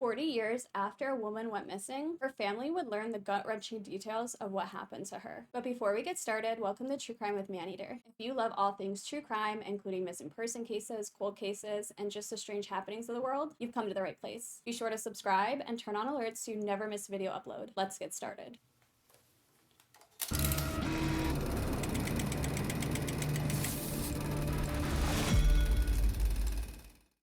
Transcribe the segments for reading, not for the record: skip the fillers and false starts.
40 years after a woman went missing, her family would learn the gut-wrenching details of what happened to her. But before we get started, welcome to True Crime with Maneater. If you love all things true crime, including missing person cases, cold cases, and just the strange happenings of the world, you've come to the right place. Be sure to subscribe and turn on alerts so you never miss a video upload. Let's get started.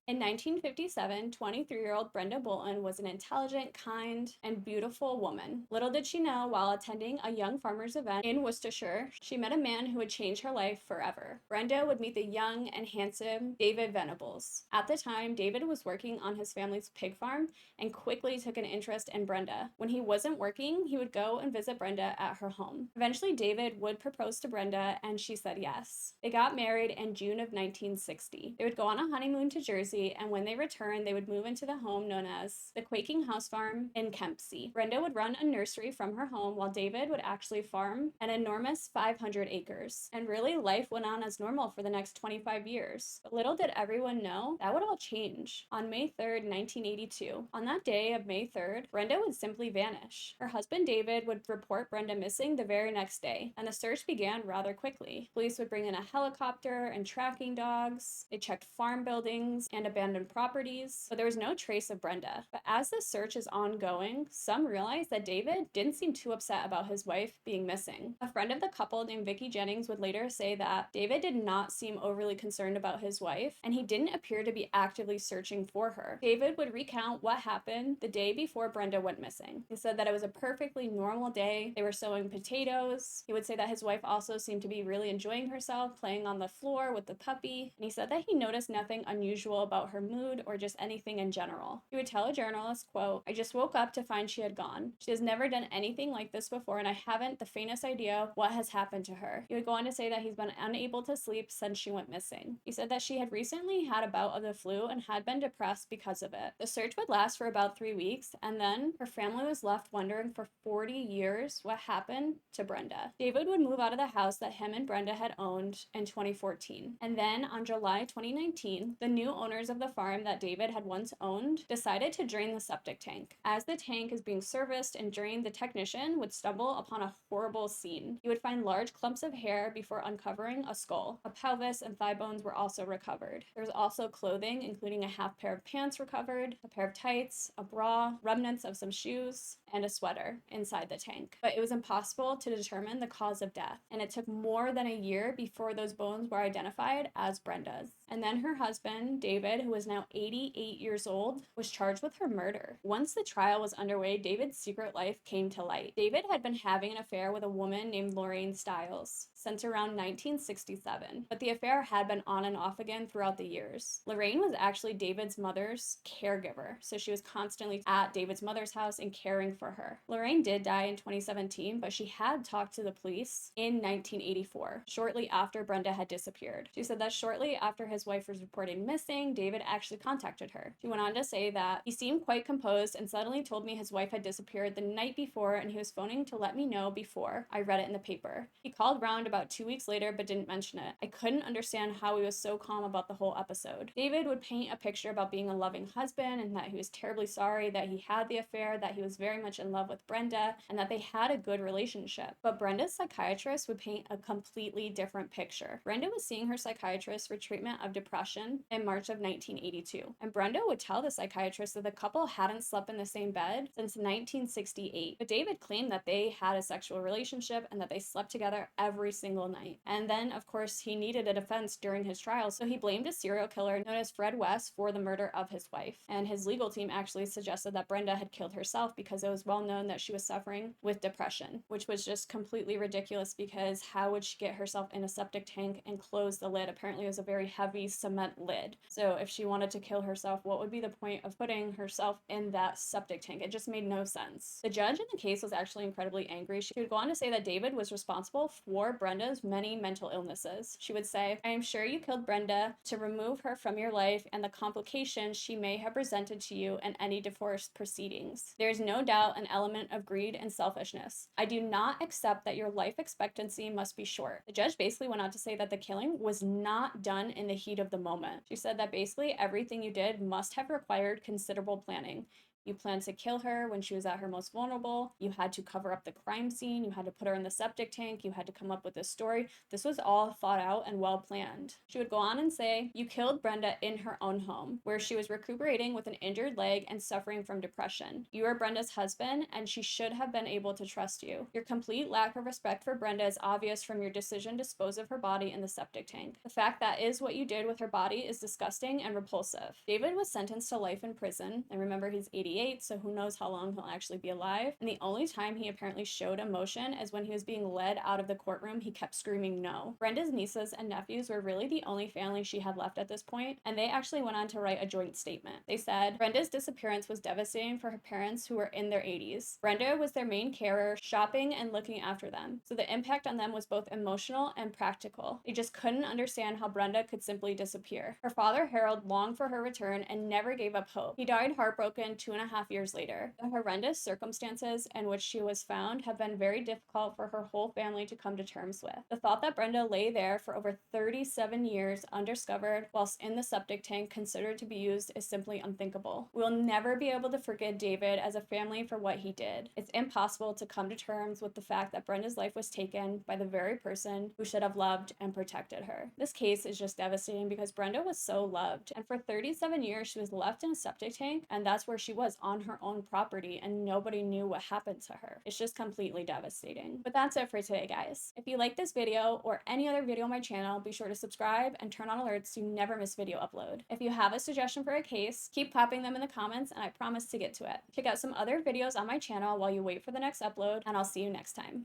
In 1957, 23-year-old Brenda Bolton was an intelligent, kind, and beautiful woman. Little did she know, while attending a young farmers event in Worcestershire, she met a man who would change her life forever. Brenda would meet the young and handsome David Venables. At the time, David was working on his family's pig farm and quickly took an interest in Brenda. When he wasn't working, he would go and visit Brenda at her home. Eventually, David would propose to Brenda, and she said yes. They got married in June of 1960. They would go on a honeymoon to Jersey, and when they returned, they would move into the home known as the Quaking House Farm in Kempsey. Brenda would run a nursery from her home, while David would actually farm an enormous 500 acres. And really, life went on as normal for the next 25 years. But little did everyone know, that would all change. On May 3rd, 1982, on that day of May 3rd, Brenda would simply vanish. Her husband David would report Brenda missing the very next day, and the search began rather quickly. Police would bring in a helicopter and tracking dogs. They checked farm buildings and abandoned properties, but there was no trace of Brenda. But as the search is ongoing, some realized that David didn't seem too upset about his wife being missing. A friend of the couple named Vicki Jennings would later say that David did not seem overly concerned about his wife, and he didn't appear to be actively searching for her. David would recount what happened the day before Brenda went missing. He said that it was a perfectly normal day. They were sowing potatoes. He would say that his wife also seemed to be really enjoying herself, playing on the floor with the puppy, and he said that he noticed nothing unusual about her mood or just anything in general. He would tell a journalist, quote, "I just woke up to find she had gone. She has never done anything like this before, and I haven't the faintest idea what has happened to her." He would go on to say that he's been unable to sleep since she went missing. He said that she had recently had a bout of the flu and had been depressed because of it. The search would last for about 3 weeks, and then her family was left wondering for 40 years what happened to Brenda. David would move out of the house that him and Brenda had owned in 2014. And then on July 2019, the new owners of the farm that David had once owned decided to drain the septic tank. As the tank is being serviced and drained, the technician would stumble upon a horrible scene. He would find large clumps of hair before uncovering a skull. A pelvis and thigh bones were also recovered. There was also clothing, including a half pair of pants recovered, a pair of tights, a bra, remnants of some shoes, and a sweater inside the tank. But it was impossible to determine the cause of death, and it took more than a year before those bones were identified as Brenda's. And then her husband, David, who was now 88 years old, was charged with her murder. Once the trial was underway, David's secret life came to light. David had been having an affair with a woman named Lorraine Stiles since around 1967, but the affair had been on and off again throughout the years. Lorraine was actually David's mother's caregiver, so she was constantly at David's mother's house and caring for her. Lorraine did die in 2017, but she had talked to the police in 1984, shortly after Brenda had disappeared. She said that shortly after his wife was reported missing, David actually contacted her. She went on to say that he seemed quite composed and suddenly told me his wife had disappeared the night before, and he was phoning to let me know before I read it in the paper. He called round about 2 weeks later but didn't mention it. I couldn't understand how he was so calm about the whole episode. David would paint a picture about being a loving husband and that he was terribly sorry that he had the affair, that he was very much in love with Brenda, and that they had a good relationship. But Brenda's psychiatrist would paint a completely different picture. Brenda was seeing her psychiatrist for treatment of depression in March of 1982, and Brenda would tell the psychiatrist that the couple hadn't slept in the same bed since 1968. But David claimed that they had a sexual relationship and that they slept together every single night. And then, of course, he needed a defense during his trial, so he blamed a serial killer known as Fred West for the murder of his wife. And his legal team actually suggested that Brenda had killed herself because it was well known that she was suffering with depression, which was just completely ridiculous because how would she get herself in a septic tank and close the lid? Apparently it was a very heavy cement lid. So if she wanted to kill herself, what would be the point of putting herself in that septic tank? It just made no sense. The judge in the case was actually incredibly angry. She would go on to say that David was responsible for Brenda's many mental illnesses. She would say, "I am sure you killed Brenda to remove her from your life and the complications she may have presented to you in any divorce proceedings. There is no doubt an element of greed and selfishness. I do not accept that your life expectancy must be short." The judge basically went on to say that the killing was not done in the heat of the moment. She said that basically everything you did must have required considerable planning. You planned to kill her when she was at her most vulnerable. You had to cover up the crime scene. You had to put her in the septic tank. You had to come up with this story. This was all thought out and well planned. She would go on and say, you killed Brenda in her own home, where she was recuperating with an injured leg and suffering from depression. You are Brenda's husband, and she should have been able to trust you. Your complete lack of respect for Brenda is obvious from your decision to dispose of her body in the septic tank. The fact that is what you did with her body is disgusting and repulsive. David was sentenced to life in prison, and remember, he's 88, so who knows how long he'll actually be alive. And the only time he apparently showed emotion is when he was being led out of the courtroom. He kept screaming no. Brenda's nieces and nephews were really the only family she had left at this point, and they actually went on to write a joint statement. They said, Brenda's disappearance was devastating for her parents who were in their 80s. Brenda was their main carer, shopping and looking after them, so the impact on them was both emotional and practical. They just couldn't understand how Brenda could simply disappear. Her father, Harold, longed for her return and never gave up hope. He died heartbroken 2.5 years later. The horrendous circumstances in which she was found have been very difficult for her whole family to come to terms with. The thought that Brenda lay there for over 37 years undiscovered whilst in the septic tank considered to be used is simply unthinkable. We will never be able to forgive David as a family for what he did. It's impossible to come to terms with the fact that Brenda's life was taken by the very person who should have loved and protected her. This case is just devastating because Brenda was so loved, and for 37 years she was left in a septic tank, and that's where she was, on her own property, and nobody knew what happened to her. It's just completely devastating. But that's it for today, guys. If you like this video or any other video on my channel, be sure to subscribe and turn on alerts so you never miss video upload. If you have a suggestion for a case, keep popping them in the comments and I promise to get to it. Check out some other videos on my channel while you wait for the next upload, and I'll see you next time.